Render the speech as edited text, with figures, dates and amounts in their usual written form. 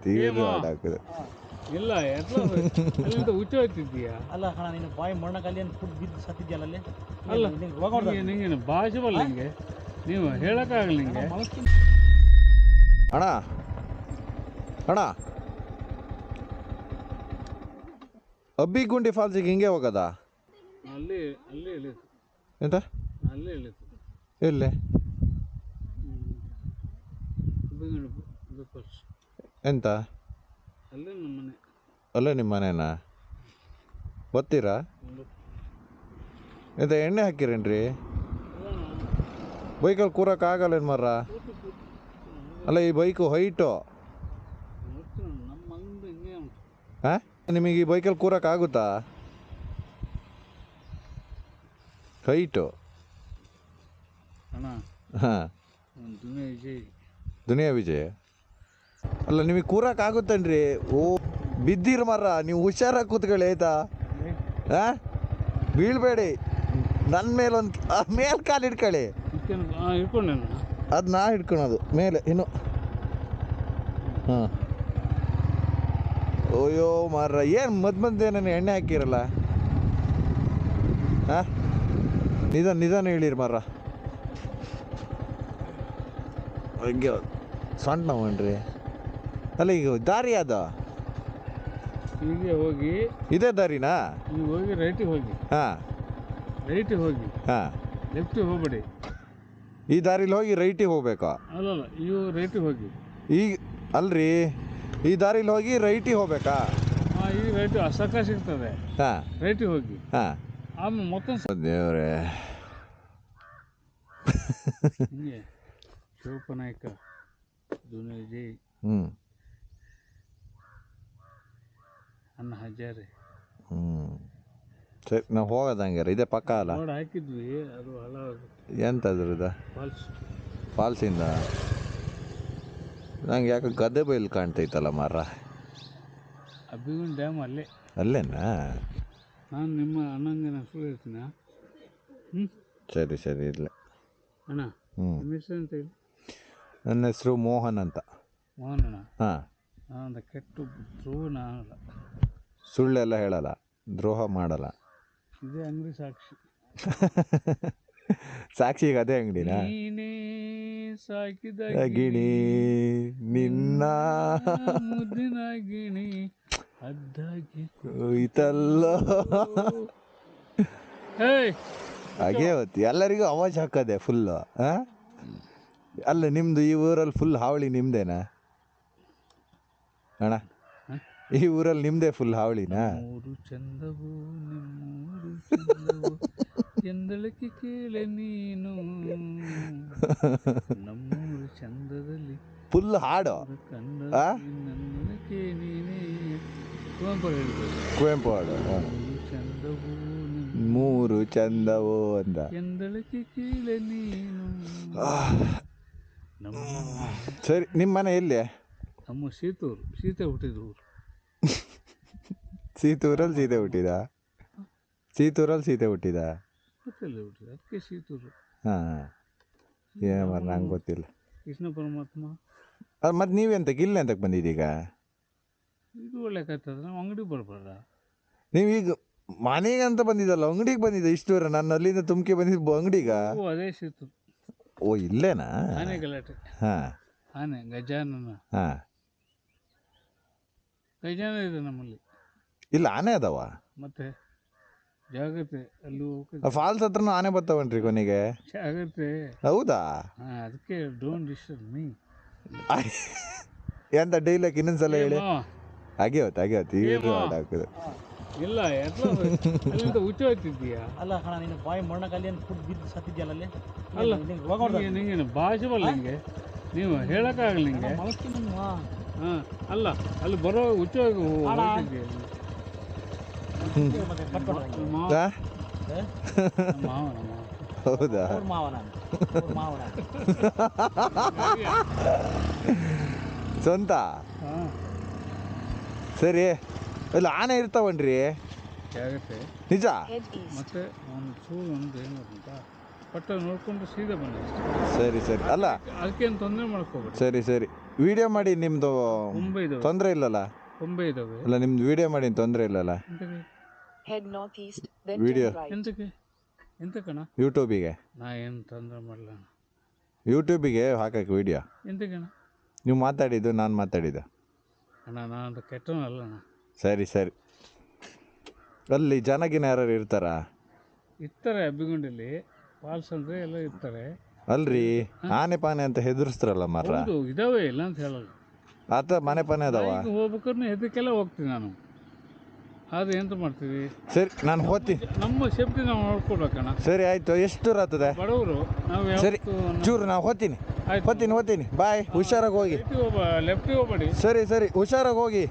ತೀರು ಹಾಡಾಕದು ಇಲ್ಲ ಎಟ್ಲ ಅಲ್ಲಿಂದ ಹುಚ್ಚ ಹೋಗ್ತಿದ್ದೀಯಾ? ಅಲ್ಲ ಅಣ್ಣ ನೀನು ಬಾಯಿ ಮಣ್ಣಲ್ಲಿ ಏನು ಫುಡ್ ಬಿದ್ದು ಸತ್ತಿದ್ಯಲ್ಲ ಅಲ್ಲಿ ಅಲ್ಲ ನಿಂಗೆ ರೋಗ ಹೊಡ್ದ ನಿಂಗೆ ಭಾಷೆ ಬಲ್ಲ ನಿಂಗೆ, ನೀವು ಹೇಳಕ್ಕಾಗಲ್ಲ ನಿಂಗೆ. ಅಣ್ಣ ಅಣ್ಣ ಅಬ್ಬಿಗುಂಡಿ ಫಾಲ್ಸಿಗೆ ಹಿಂಗೆ ಹೋಗೋದಾ? ಅಲ್ಲಿ ಅಲ್ಲಿ ಇಳಿತು, ಎಂತ ಅಲ್ಲೇ ಇಳಿತು. ಎಲ್ಲೇ ಎಂತ ಅಲ್ಲೇ ನಮ್ಮ ಮನೆ. ಅಲ್ಲೇ ನಿಮ್ಮ ಮನೆನಾ? ಗೊತ್ತೀರಾ? ಎಂತ ಎಣ್ಣೆ ಹಾಕಿರೇನ್ರಿ? ಬೈಕಲ್ಲಿ ಕೂರಕ್ಕೆ ಆಗಲ್ಲೇನು ಮರ? ಅಲ್ಲ ಈ ಬೈಕು ಹೈಟು ನಮ್ಮ ಮಗಂದು ಹಿಂಗೆ ಉಂಟು. ಹಾಂ ನಿಮಗೆ ಈ ಬೈಕಲ್ಲಿ ಕೂರಕ್ಕೆ ಆಗುತ್ತಾ? ಹೈಟು ಅಣ್ಣ ಹಾಂ ದುನಿಯಾ ವಿಜಯ್. ದುನಿಯಾ ವಿಜಯ್ ಅಲ್ಲ ನಿಮಗೆ ಕೂರಕ್ಕೆ ಆಗುತ್ತೇನ್ರಿ? ಓ ಬಿದ್ದಿರ ಮರ, ನೀವು ಹುಷಾರಾಗಿ ಕೂತ್ಕೊಳ್ಳಿ ಆಯ್ತಾ? ಹಾಂ ಬೀಳ್ಬೇಡಿ. ನನ್ನ ಮೇಲೊಂದು ಮೇಲೆ ಕಾಲು ಹಿಡ್ಕೊಳ್ಳಿ. ಇಟ್ಕೊಂಡೆ ಅದು ನಾ ಹಿಡ್ಕೊಳೋದು ಮೇಲೆ ಇನ್ನು. ಹಾಂ ಅಯ್ಯೋ ಮಾರ್ರ, ಏನು ಮಧ್ಯ ಎಣ್ಣೆ ಹಾಕಿರಲ್ಲ? ಹಾಂ ನಿಧಾನ ಹೇಳಿರಿ ಮಾರ್ರ. ಹಂಗೆ ಸಣ್ಣವನ್ರಿ. ಅಲ್ಲ ಈಗ ದಾರಿ ಅದ ಹೀಗೆ ಹೋಗಿ ಇದೇ ದಾರಿನಾ? ನೀವು ಹೋಗಿ ರೈಟಿಗೆ ಹೋಗಿ, ಹಾಂ ರೈಟಿಗೆ ಹೋಗಿ, ಹಾಂ ಲೆಫ್ಟಿಗೆ ಹೋಗ್ಬೇಡಿ. ಈ ದಾರಿಲಿ ಹೋಗಿ ರೈಟಿಗೆ ಹೋಗ್ಬೇಕಾ? ಅಲ್ಲಲ್ಲ ಇವು ರೈಟಿಗೆ ಹೋಗಿ. ಈಗ ಅಲ್ರಿ, ಈ ದಾರಿಲಿ ಹೋಗಿ ರೈಟಿಗೆ ಹೋಗ್ಬೇಕಾ? ಹಾಂ ಈಗ ರೈಟು ಸಕ್ಕ ಸಿಗ್ತದೆ, ಹಾಂ ರೈಟಿಗೆ ಹೋಗಿ. ಹಾಂ ಆಮೇಲೆ ಮತ್ತೊಂದು ದೇವ್ರೆ ಹಿಂಗೆ ಶಿವಪ್ಪನಾಯಕ, ದುನಿಯಾ ವಿಜಯ್, ಹ್ಞೂ ಅಣ್ಣ ಹಜಾರೆ. ಸರಿ ನಾವು ಹೋಗೋದು ಹಂಗಾರೆ. ಇದೇ ಪಕ್ಕ ಅಲ್ಲ? ಬೋರ್ಡ್ ಹಾಕಿದ್ವಿ, ಅದು ಹಲವಾರು ಎಂಥದ್ರದ ಫಾಲ್ಸ್. ಫಾಲ್ಸಿಂದ ನಂಗೆ ಯಾಕೆ ಗದ್ದೆ ಬೈಲು ಕಾಣ್ತೈತಲ್ಲ ಮಾರ. ಅಬ್ಬಿಗುಂಡಿ ಡ್ಯಾಮ್ ಅಲ್ಲೇ. ಅಲ್ಲೇನಾ? ನಾನು ನಿಮ್ಮ ಅಣ್ಣಂಗೆ ನಾನು ಸುಳ್ಳು ಹೇಳ್ತೀನ? ಹ್ಞೂ ಸರಿ ಇರಲಿ ಅಣ್ಣ. ಹ್ಞೂ ನಿಮ್ಮ ಹೆಸರು ಅಂತ ಹೇಳಿ? ನನ್ನ ಹೆಸರು ಮೋಹನ್ ಅಂತ. ಮೋಹನ್ ಅಣ್ಣ. ಹಾಂ ನಾನು ಕೆಟ್ಟು ಧ್ರುವ ನಾನಲ್ಲ, ಸುಳ್ಳೆಲ್ಲ ಹೇಳಲ್ಲ, ದ್ರೋಹ ಮಾಡಲ್ಲ. ಇದೇ ಅಂಗಡಿ ಸಾಕ್ಷಿ. ಸಾಕ್ಷಿಗೆ ಅದೇ ಅಂಗಡಿನಾ? ನೀನೇ ಸಾಕಿದ ಗಿಣಿ ನಿನ್ನ ಮುದ್ದಿನ ಗಿಣಿ ಅದ್ದಾಗಿ ಹೋಯ್ತಲ್ಲೋ. ಏಯ್ ಹಾಗೇ ಹೊತ್ತು ಎಲ್ಲರಿಗೂ ಅವಾಜ್ ಹಾಕೋದೆ ಫುಲ್ಲು. ಹಾಂ ಅಲ್ಲ ನಿಮ್ಮದು ಈ ಊರಲ್ಲಿ ಫುಲ್ ಹಾವಳಿ ನಿಮ್ಮದೇನಾ ಅಣ್ಣ? ಈ ಊರಲ್ಲಿ ನಿಮ್ಮದೇ ಫುಲ್ ಹಾವಳಿನಾ? ಮೂರು ಚಂದವು ನಿಮ್ಮೂರು ಚಂದವು ಎಂದಳಕ್ಕೆ ಕೇಳೆ ನೀನು, ನಮ್ಮೂರು ಚಂದದಲ್ಲಿ ಫುಲ್ ಹಾಡು ಕಂಡ ನನ್ನಕ್ಕೆ ನೀನೇ. ಕುವೆಂಪು ಹಾಡು. ಚಂದವು ಮೂರು ಚಂದವು ಅಂತ. ಎಂದಳಕ್ಕೆ ಕೇಳೆ ನೀನು. ನಮ್ಮ ಸರಿ, ನಿಮ್ಮ ಮನೆ ಎಲ್ಲಿ? ನಮ್ಮ ಸೀತೂರು, ಸೀತೆ ಹುಟ್ಟಿದ ಊರು. ಸೀತೂರಲ್ಲಿ ಸೀತೆ ಹುಟ್ಟಿದ? ಸೀತೂರಲ್ಲಿ ಸೀತೆ ಹುಟ್ಟಿದ? ಗೊತ್ತಿಲ್ಲ ಹುಟ್ಟಿದ, ಅದಕ್ಕೆ ಸೀತೂರು. ಹಾಂ ಏನು ಮರ ನಂಗೆ ಗೊತ್ತಿಲ್ಲ. ಕೃಷ್ಣ ಪರಮಾತ್ಮ. ಅದು ಮತ್ತು ನೀವೆಂತಕ್ಕೆ ಇಲ್ಲಿ ಎಂತಕ್ಕೆ ಬಂದಿದ್ದೀಗ? ಇದು ಒಳ್ಳೆ ಕಥೆ, ನಾವು ಅಂಗಡಿಗೆ ಬರ್ಬೇಡ. ನೀವೀಗ ಮನೆಗೆ ಅಂತ ಬಂದಿದ್ದಲ್ಲ, ಅಂಗಡಿಗೆ ಬಂದಿದ್ದೆ ಇಷ್ಟು ದೂರ. ನಾನು ಅಲ್ಲಿಂದ ತುಮಕಿ ಬಂದಿದ್ದು ಅಂಗಡಿಗ? ಓ ಅದೇ ಸೀತೂರು. ಓ ಇಲ್ಲೇನಾ? ಆನೆ ಗಲಾಟೆ. ಹಾಂ ಆನೆ ಗಜಾನನ. ಹಾಂ ಗಜಾನ ಇದೆ ನಮ್ಮಲ್ಲಿ. ಇಲ್ಲ ಆನೆ ಅದಾವ ಮತ್ತೆ ಜಾಗ್ರತೆ, ಅಲ್ಲಿ ಫಾಲ್ಸ್ ಹತ್ರನೂ ಆನೆ ಬರ್ತಾವನ್ರಿ ಕೊನೆಗೆ? ಜಾಗ್ರತೆ. ಹೌದಾ? ಹಾಂ ಅದಕ್ಕೆ ಡೋಂಟ್ ಡಿಸ್ಟರ್ಬ್ ಮೀ. ಎಂತ ಡೈಲಾಗ್ ಇನ್ನೊಂದ್ಸಲ ಹೇಳಿ. ಹಾಗೆ ಹೊತ್ತು ಇದು ಹಾಕೋದು. ಇಲ್ಲ ಎಟ್ಲ ಅಲ್ಲಿಂದ ಹುಚ್ಚ ಹೋಗ್ತಿದ್ದೀಯಾ? ಅಲ್ಲ ಅಣ್ಣ ನೀನು ಬಾಯಿ ಮಣ್ಣಲ್ಲಿ ಏನು ಫುಡ್ ಬಿದ್ದು ಸತ್ತಿದ್ಯಲ್ಲ ಅಲ್ಲಿ ಅಲ್ಲ ನಿಂಗೆ ರೋಗ ಹೊಡ್ದ ನಿಂಗೆ ಭಾಷೆ ಬಲ್ಲ ನಿಂಗೆ, ನೀವು ಹೇಳಕ್ಕಾಗಲ್ಲ ನಿಂಗೆ. ಹಾಂ ಅಲ್ಲ ಅಲ್ಲಿ ಬರೋ ಹುಚ್ಚ ಹೋಗ್ತಿದ್ದೀಯ. ಹೌದಾ? ಸ್ವಂತ? ಸರಿ, ಇಲ್ಲ ಆನೆ ಇರ್ತಾವನ್ರಿ ಜಾಗ್ರತೆ ನಿಜ. ಮತ್ತೆ ಒಂದು ಚೂರು ಒಂದು ಏನು ಅಂತ ಪಟ್ಟ ನೋಡ್ಕೊಂಡು ಸೀದಾ ಬಂದೆ. ಸರಿ ಅಲ್ಲ ಅದಕ್ಕೇನು ತೊಂದರೆ ಮಾಡ್ಕೋಬೇಡಿ. ಸರಿ ವಿಡಿಯೋ ಮಾಡಿ ನಿಮ್ಮದು ಕೊಂಬೆ ಇದಾವೆ ತೊಂದರೆ ಇಲ್ಲಲ್ಲ? ಕೊಂಬೆ ಇದಾವೆ ಅಲ್ಲ ನಿಮ್ದು ವಿಡಿಯೋ ಮಾಡಿ ತೊಂದರೆ ಇಲ್ಲಲ್ಲ? ಎಂತಕ್ಕೆ Head northeast, then Video. turn right. ಎಂತಕ್ಕೆ ಎಂತಕ್ಕಣ ಯೂಟ್ಯೂಬಿಗೆ ನಾ ಏನು ತೊಂದರೆ ಮಾಡಲ್ಲ ಯೂಟ್ಯೂಬಿಗೆ ಹಾಕಕ್ಕೆ ವಿಡಿಯೋ ಎಂತಕ್ಕಣ ನೀವು ಮಾತಾಡಿದ್ದು ನಾನು ಮಾತಾಡಿದ್ದು. ಅಣ್ಣ ನಾನು ಕೆಟ್ಟವನಲ್ಲ ಅಣ್ಣ. ಸರಿ ಸರಿ. ಅಲ್ಲಿ ಜನಗಿನ ಯಾರು ಇರ್ತಾರಾ? ಇರ್ತಾರೆ ಅಬ್ಬಿಗುಂಡಲ್ಲಿ ಫಾಲ್ಸ್ ಅಂದರೆ ಎಲ್ಲ ಇರ್ತಾರೆ. ಅಲ್ರಿ ಆನೆ ಪಾನೆ ಅಂತ ಹೆದರ್ಸ್ತಾರಲ್ಲ ಮರ, ಹೌದು ಇದಾವೆ ಇಲ್ಲ ಅಂತ ಹೇಳಲ್ಲ. ಆತ ಮನೆ ಪಾನೆ ಅದಾವ? ಈಗ ಹೋಗ್ಬೇಕಾದ್ರೆ ಹೆದರಿಕೆಲ್ಲ ಹೋಗ್ತೀನಿ ನಾನು. ಅದು ಎಂತ ಮಾಡ್ತೀವಿ, ಸರಿ ನಾನು ಹೋಗ್ತೀನಿ. ನಮ್ಮ ಸೇಫ್ಟಿ ನಾವು ನೋಡ್ಕೊಡ್ಬೇಕಣ್ಣ. ಸರಿ ಆಯಿತು. ಎಷ್ಟು ದೂರ ಆಗ್ತದೆ? ಬಡವರು ನಾವು ಸರಿ ಚೂರು ನಾವು ಹೋಗ್ತೀನಿ. ಆಯ್ತು ಹೋಗ್ತೀನಿ ಬಾಯ್. ಹುಷಾರಾಗಿ ಹೋಗಿ. ಲೆಫ್ಟಿಗೆ ಹೋಗಬೇಡಿ. ಸರಿ ಸರಿ ಹುಷಾರಾಗಿ ಹೋಗಿ.